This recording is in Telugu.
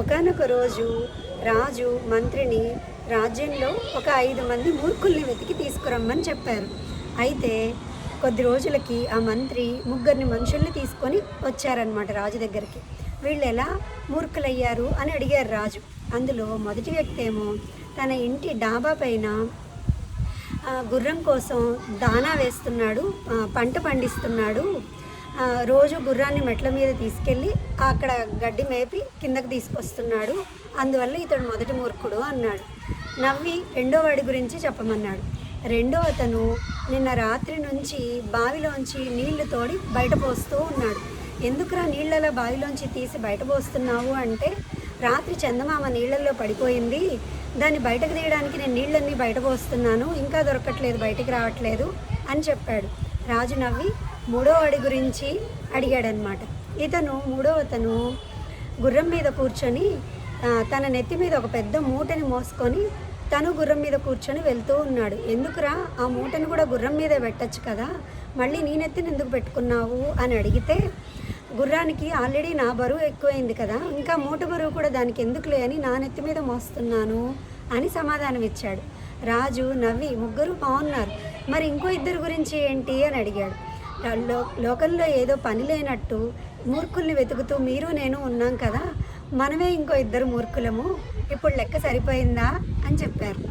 ఒకానొక రోజు రాజు మంత్రిని రాజ్యంలో ఒక 5 మంది మూర్ఖుల్ని వెతికి తీసుకురమ్మని చెప్పారు. అయితే కొద్ది రోజులకి ఆ మంత్రి 3 మనుషుల్ని తీసుకొని వచ్చారనమాట రాజు దగ్గరికి. వీళ్ళు ఎలా మూర్ఖులయ్యారు అని అడిగారు రాజు. అందులో మొదటి వ్యక్తి ఏమో తన ఇంటి డాబా పైన గుర్రం కోసం దానా వేస్తున్నాడు, పంట పండిస్తున్నాడు. రోజు గుర్రాన్ని మెట్ల మీద తీసుకెళ్ళి అక్కడ గడ్డి మేపి కిందకి తీసుకొస్తున్నాడు. అందువల్ల ఇతడు మొదటి మూర్ఖుడు అన్నాడు. నవ్వి రెండో వాడి గురించి చెప్పమన్నాడు. రెండో అతను నిన్న రాత్రి నుంచి బావిలోంచి నీళ్లు తోడి బయట పోస్తూ ఉన్నాడు. ఎందుకురా నీళ్ళలా బావిలోంచి తీసి బయట పోస్తున్నావు అంటే, రాత్రి చందమామ నీళ్ళల్లో పడిపోయింది, దాన్ని బయటకు తీయడానికి నేను నీళ్ళన్నీ బయట పోస్తున్నాను, ఇంకా దొరకట్లేదు, బయటికి రావట్లేదు అని చెప్పాడు. రాజు నవ్వి మూడో వాడి గురించి అడిగాడనమాట. అతను గుర్రం మీద కూర్చొని తన నెత్తి మీద ఒక పెద్ద మూటని మోసుకొని తను గుర్రం మీద కూర్చొని వెళ్తూ ఉన్నాడు. ఎందుకురా ఆ మూటను కూడా గుర్రం మీదే పెట్టచ్చు కదా, మళ్ళీ నీ నెత్తిని ఎందుకు పెట్టుకున్నావు అని అడిగితే, గుర్రానికి ఆల్రెడీ నా బరువు ఎక్కువైంది కదా, ఇంకా మూట బరువు కూడా దానికి ఎందుకులే అని నా నెత్తి మీద మోస్తున్నాను అని సమాధానం ఇచ్చాడు. రాజు నవ్వి ముగ్గురు బాగున్నారు, మరి ఇంకో ఇద్దరు గురించి ఏంటి అని అడిగాడు. లోకంలో ఏదో పని లేనట్టు మూర్ఖుల్ని వెతుకుతూ మీరు నేను ఉన్నాం కదా, మనమే ఇంకో ఇద్దరు మూర్ఖులము, ఇప్పుడు లెక్క సరిపోయిందా అని చెప్పారు.